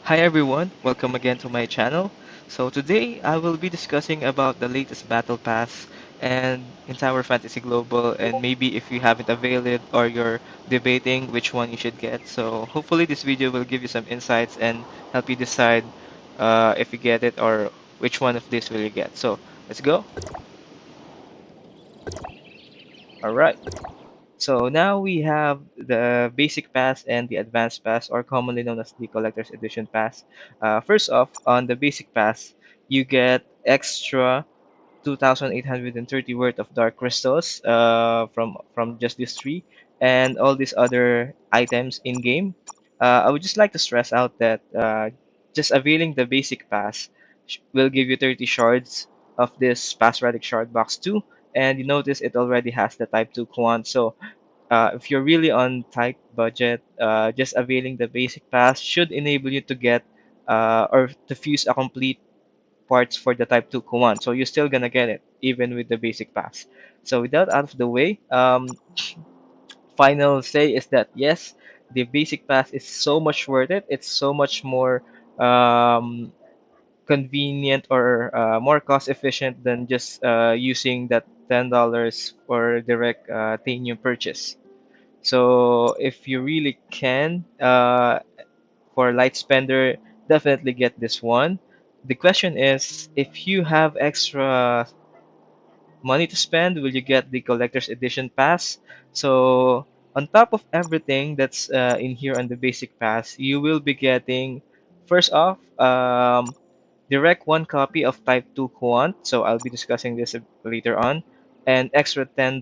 Hi everyone, welcome again to my channel. So today I will be discussing about the latest battle pass and in Tower Fantasy Global, and maybe if you haven't availed it or you're debating which one you should get. So hopefully this video will give you some insights and help you decide if you get it or which one of these will you get. So let's go. Alright. So now we have the basic pass and the advanced pass, or commonly known as the collector's edition pass. First off, on the basic pass, you get extra 2,830 worth of dark crystals from just these three and all these other items in game. I would just like to stress out that just availing the basic pass will give you 30 shards of this pass relic shard box 2, and you notice it already has the type 2 quant. So if you're really on tight budget, just availing the basic pass should enable you to get or to fuse a complete parts for the Type 2 command. So you're still gonna get it even with the basic pass. So with that out of the way, final say is that yes, the basic pass is so much worth it. It's so much more um, convenient or more cost efficient than just using that $10 for direct Tanium purchase. So if you really can, for light spender, definitely get this one. The question is, if you have extra money to spend, will you get the collector's edition pass? So on top of everything that's in here on the basic pass, you will be getting first off direct one copy of Type 2 Quant. So I'll be discussing this later on, and extra 10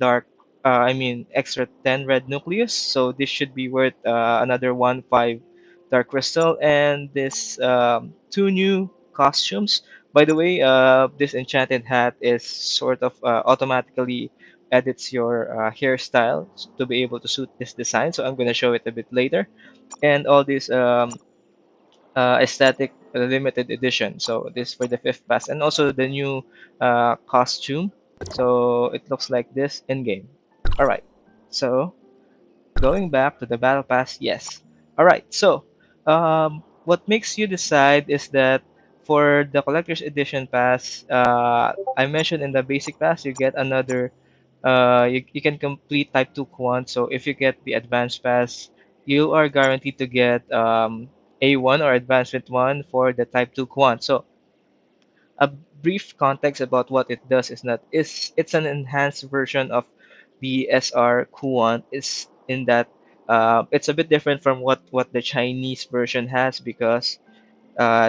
extra 10 red nucleus. So this should be worth another 1 5 dark crystal, and this two new costumes. By the way, this enchanted hat is sort of automatically edits your hairstyle to be able to suit this design. So I'm going to show it a bit later. And all these aesthetic limited edition. So this for the fifth pass, and also the new costume. So it looks like this in game. All right. So going back to the battle pass, yes. All right. So, what makes you decide is that for the collector's edition pass, I mentioned in the basic pass, you get another. You can complete Type 2 Quant. So if you get the advanced pass, you are guaranteed to get A1 or Advancement 1 for the Type 2 Quant. So a brief context about what it does is that it's an enhanced version of the SR Couant. Is in that it's a bit different from what the Chinese version has, because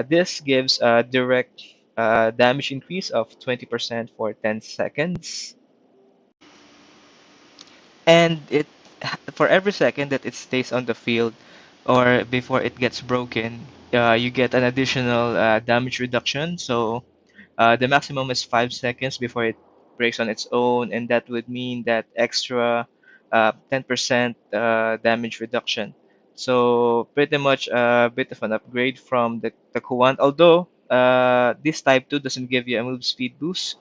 this gives a direct damage increase of 20% for 10 seconds, and it for every second that it stays on the field or before it gets broken, you get an additional damage reduction. So the maximum is 5 seconds before it breaks on its own, and that would mean that extra 10% damage reduction. So pretty much a bit of an upgrade from the Kuwant, although this type 2 doesn't give you a move speed boost.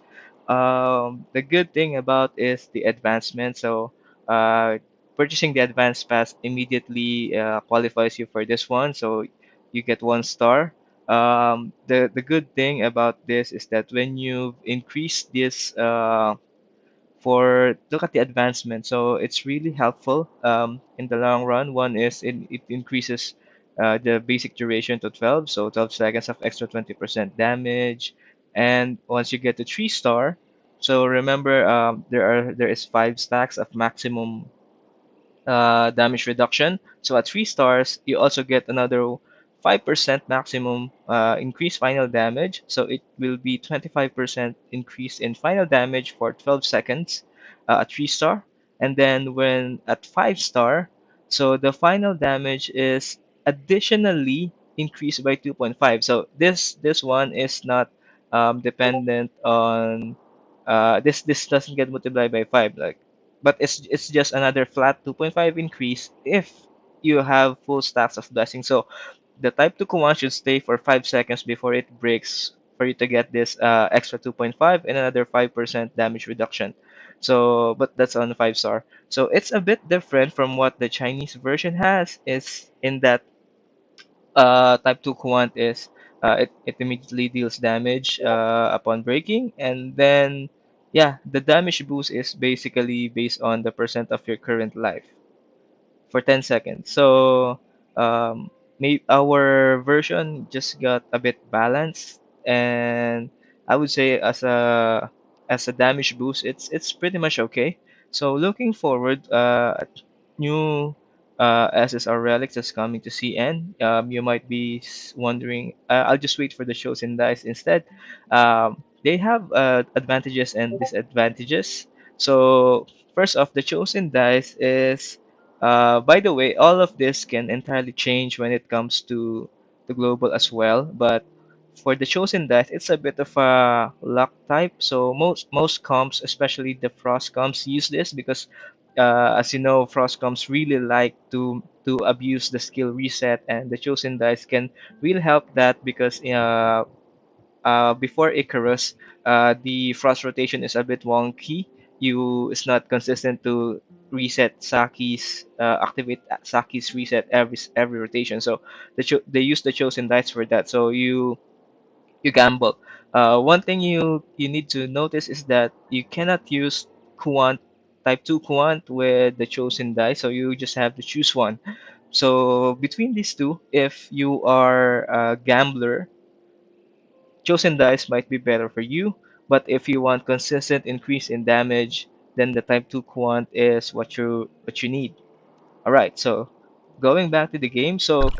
The good thing about is the advancement. So purchasing the advanced pass immediately qualifies you for this one. So you get 1 star. The good thing about this is that when you increase this for look at the advancement, so it's really helpful in the long run. One is it increases the basic duration to 12, so 12 seconds of extra 20% damage. And once you get to 3 star, so remember there is 5 stacks of maximum damage reduction. So at 3 stars, you also get another 5% maximum increased final damage. So it will be 25% increase in final damage for 12 seconds at 3 star. And then when at 5 star, so the final damage is additionally increased by 2.5. So this one is not dependent on this doesn't get multiplied by 5, like, but it's just another flat 2.5 increase if you have full stacks of blessing. So the type 2 command should stay for 5 seconds before it breaks for you to get this extra 2.5 and another 5% damage reduction. So but that's on 5 star. So it's a bit different from what the Chinese version has, is in that Type 2 Quant is it immediately deals damage upon breaking, and then yeah, the damage boost is basically based on the percent of your current life for 10 seconds. So our version just got a bit balanced, and I would say as a damage boost, it's pretty much okay. So looking forward, new SSR relics is coming to CN. You might be wondering, I'll just wait for the shows in dice instead. They have advantages and disadvantages. So first off, the chosen dice is by the way, all of this can entirely change when it comes to the global as well. But for the chosen dice, it's a bit of a luck type. So most comps, especially the frost comps, use this because, as you know, frost comps really like to abuse the skill reset, and the chosen dice can really help that because before Icarus, the frost rotation is a bit wonky. It's not consistent to reset Saki's activate Saki's reset every rotation. So they use the chosen dice for that. So you gamble. One thing you need to notice is that you cannot use Quant type 2 Quant with the chosen dice. So you just have to choose one. So between these two, if you are a gambler, chosen dice might be better for you, but if you want consistent increase in damage, then the type 2 quant is what you need. All right, so going back to the game, so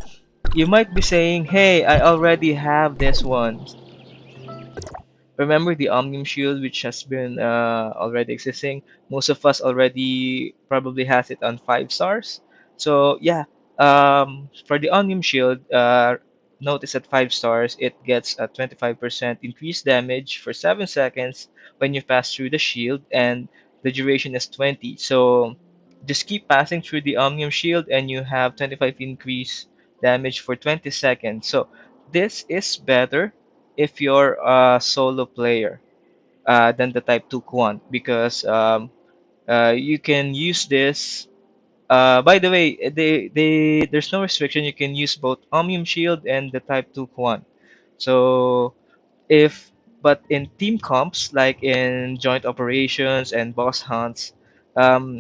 you might be saying, "Hey, I already have this one." Remember the Omnium Shield, which has been already existing. Most of us already probably has it on 5 stars. So yeah, for the Omnium Shield, notice at 5 stars, it gets a 25% increased damage for 7 seconds when you pass through the shield, and the duration is 20. So just keep passing through the Omnium Shield, and you have 25 increase damage for 20 seconds. So this is better if you're a solo player than the Type 2 Quant because you can use this. By the way, there's no restriction. You can use both Omnium Shield and the Type 2 Quant. So if but in team comps like in joint operations and boss hunts,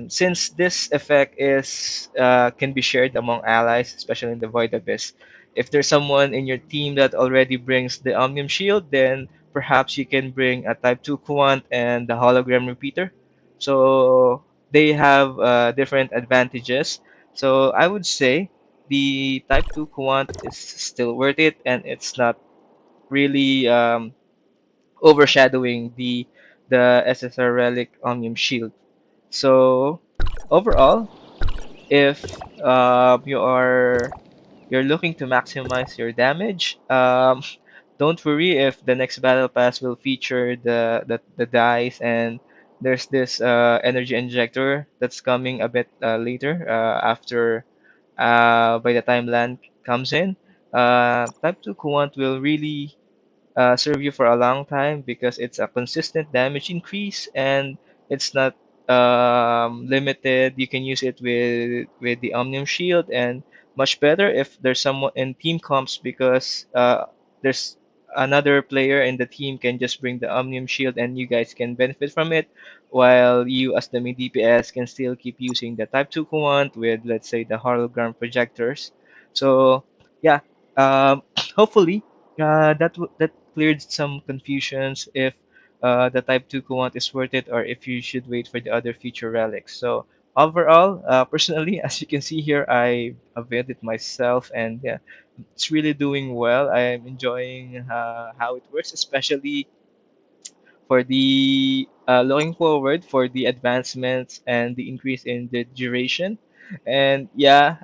since this effect is can be shared among allies, especially in the void abyss, if there's someone in your team that already brings the omnium shield, then perhaps you can bring a type 2 quant and the hologram repeater. So they have different advantages. So I would say the type 2 quant is still worth it, and it's not really overshadowing the SSR Relic Omnium Shield. So overall, if you're looking to maximize your damage, don't worry if the next battle pass will feature the dice, and there's this energy injector that's coming a bit later after by the time land comes in. Type 2 Quant will really serve you for a long time because it's a consistent damage increase, and it's not limited. You can use it with the Omnium Shield, and much better if there's someone in team comps because there's another player in the team can just bring the Omnium Shield and you guys can benefit from it, while you as the mid DPS can still keep using the Type 2 command with, let's say, the hologram projectors. So yeah, hopefully that cleared some confusions if the Type 2 Kuwant is worth it or if you should wait for the other future relics. So overall, personally, as you can see here, I availed it myself, and yeah, it's really doing well. I am enjoying how it works, especially for the looking forward for the advancements and the increase in the duration. And yeah,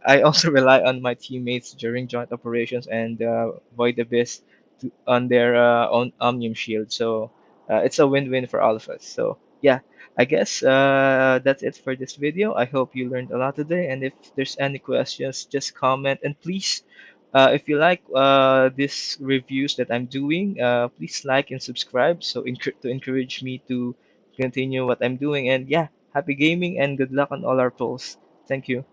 I also rely on my teammates during joint operations and Void Abyss on their own Omnium Shield. So it's a win-win for all of us. So yeah, I guess that's it for this video. I hope you learned a lot today. And if there's any questions, just comment, and please if you like these reviews that I'm doing, please like and subscribe so to encourage me to continue what I'm doing. And yeah, happy gaming and good luck on all our polls. Thank you.